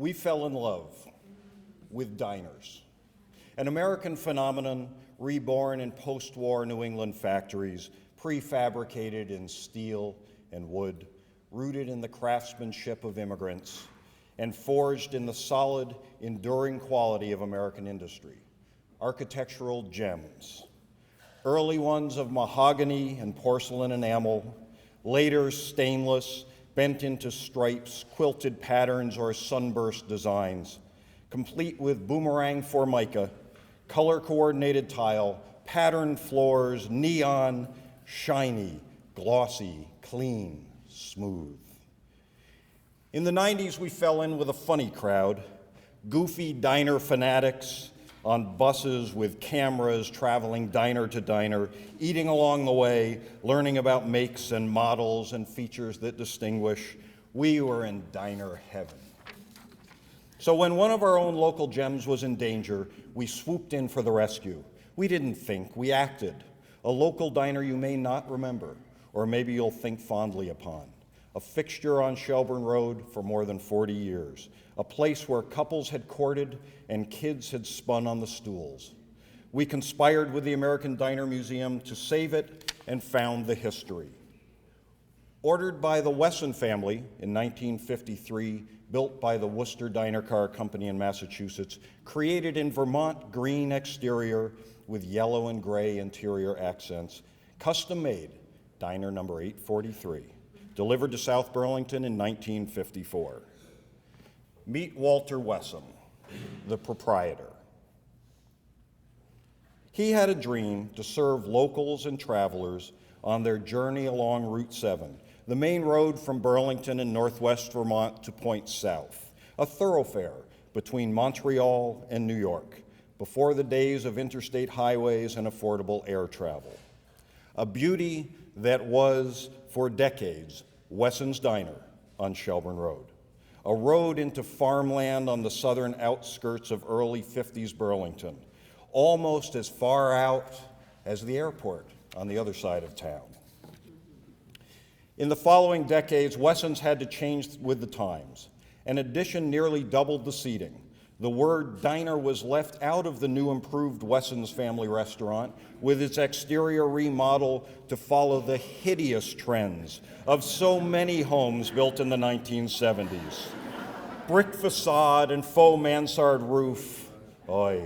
We fell in love with diners, an American phenomenon reborn in post-war New England factories, prefabricated in steel and wood, rooted in the craftsmanship of immigrants, and forged in the solid, enduring quality of American industry. Architectural gems, early ones of mahogany and porcelain enamel, later stainless, bent into stripes, quilted patterns, or sunburst designs, complete with boomerang formica, color-coordinated tile, patterned floors, neon, shiny, glossy, clean, smooth. In the 90s, we fell in with a funny crowd, goofy diner fanatics on buses with cameras traveling diner to diner, eating along the way, learning about makes and models and features that distinguish. We were in diner heaven. So when one of our own local gems was in danger, we swooped in for the rescue. We didn't think, we acted. A local diner you may not remember, or maybe you'll think fondly upon. A fixture on Shelburne Road for more than 40 years, a place where couples had courted and kids had spun on the stools. We conspired with the American Diner Museum to save it and found the history. Ordered by the Wesson family in 1953, built by the Worcester Diner Car Company in Massachusetts, created in Vermont green exterior with yellow and gray interior accents, custom made, diner number 843. Delivered to South Burlington in 1954. Meet Walter Wesson, the proprietor. He had a dream to serve locals and travelers on their journey along Route 7, the main road from Burlington in northwest Vermont to Point South, a thoroughfare between Montreal and New York, before the days of interstate highways and affordable air travel. A beauty that was, for decades, Wesson's Diner on Shelburne Road, a road into farmland on the southern outskirts of early 50s Burlington, almost as far out as the airport on the other side of town. In the following decades, Wesson's had to change with the times. An addition nearly doubled the seating. The word diner was left out of the new improved Wesson's family restaurant with its exterior remodel to follow the hideous trends of so many homes built in the 1970s. Brick facade and faux mansard roof. Oy.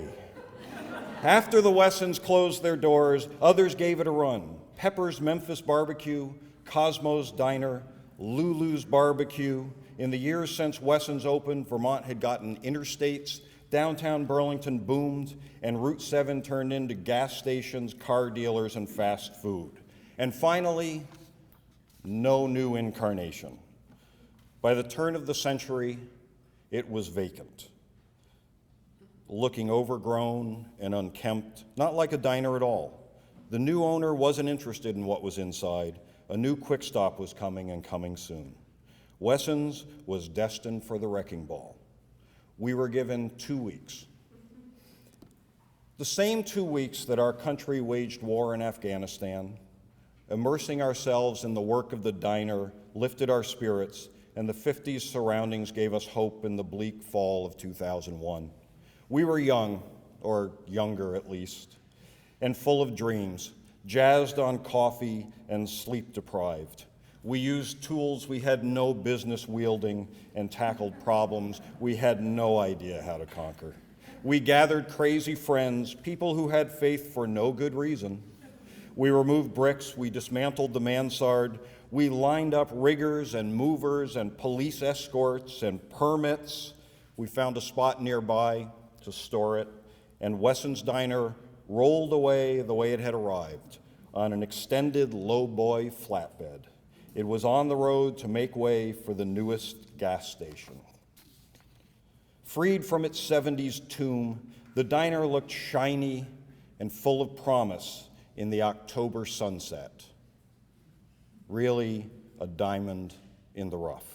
After the Wessons closed their doors, others gave it a run. Pepper's Memphis Barbecue, Cosmo's Diner, Lulu's Barbecue. In the years since Wesson's opened, Vermont had gotten interstates, downtown Burlington boomed, and Route 7 turned into gas stations, car dealers, and fast food. And finally, no new incarnation. By the turn of the century, it was vacant, looking overgrown and unkempt, not like a diner at all. The new owner wasn't interested in what was inside. A new quick stop was coming and coming soon. Wesson's was destined for the wrecking ball. We were given 2 weeks. The same 2 weeks that our country waged war in Afghanistan, immersing ourselves in the work of the diner lifted our spirits, and the 50s surroundings gave us hope in the bleak fall of 2001. We were young, or younger at least, and full of dreams, jazzed on coffee and sleep deprived. We used tools we had no business wielding and tackled problems we had no idea how to conquer. We gathered crazy friends, people who had faith for no good reason. We removed bricks, we dismantled the mansard, we lined up riggers and movers and police escorts and permits. We found a spot nearby to store it, and Wesson's Diner rolled away the way it had arrived, on an extended lowboy flatbed. It was on the road to make way for the newest gas station. Freed from its 70s tomb, the diner looked shiny and full of promise in the October sunset. Really a diamond in the rough.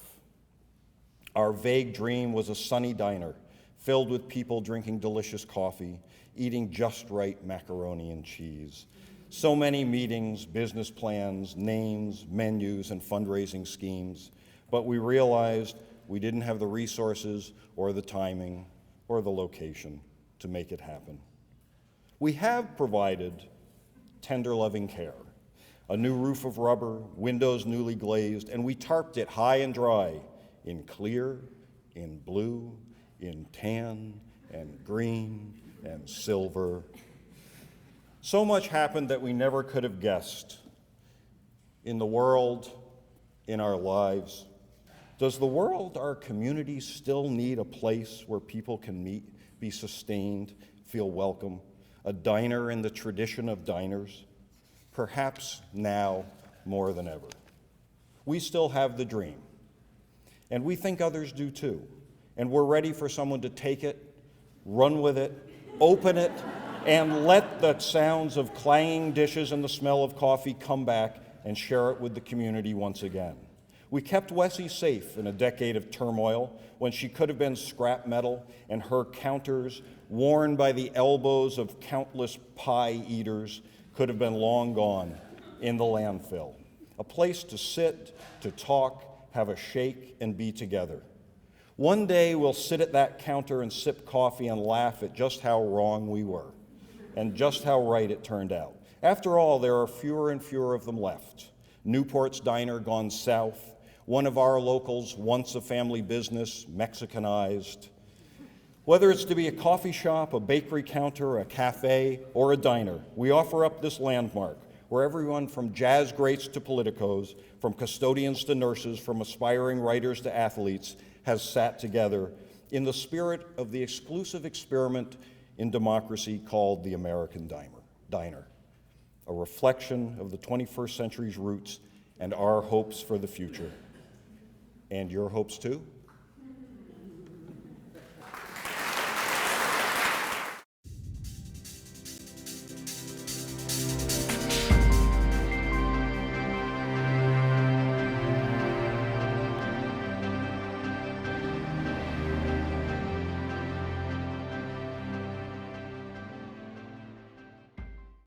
Our vague dream was a sunny diner filled with people drinking delicious coffee, eating just right macaroni and cheese. So many meetings, business plans, names, menus, and fundraising schemes, but we realized we didn't have the resources or the timing or the location to make it happen. We have provided tender, loving care, a new roof of rubber, windows newly glazed, and we tarped it high and dry in clear, in blue, in tan, and green, and silver. So much happened that we never could have guessed. In the world, in our lives, does the world, our community, still need a place where people can meet, be sustained, feel welcome, a diner in the tradition of diners? Perhaps now more than ever. We still have the dream, and we think others do too, and we're ready for someone to take it, run with it, open it, and let the sounds of clanging dishes and the smell of coffee come back and share it with the community once again. We kept Wessie safe in a decade of turmoil when she could have been scrap metal and her counters, worn by the elbows of countless pie eaters, could have been long gone in the landfill. A place to sit, to talk, have a shake, and be together. One day we'll sit at that counter and sip coffee and laugh at just how wrong we were and just how right it turned out. After all, there are fewer and fewer of them left. Newport's Diner gone south, one of our locals, once a family business, Mexicanized. Whether it's to be a coffee shop, a bakery counter, a cafe, or a diner, we offer up this landmark where everyone from jazz greats to politicos, from custodians to nurses, from aspiring writers to athletes, has sat together in the spirit of the exclusive experiment in democracy called the American Diner, a reflection of the 21st century's roots and our hopes for the future. And your hopes too?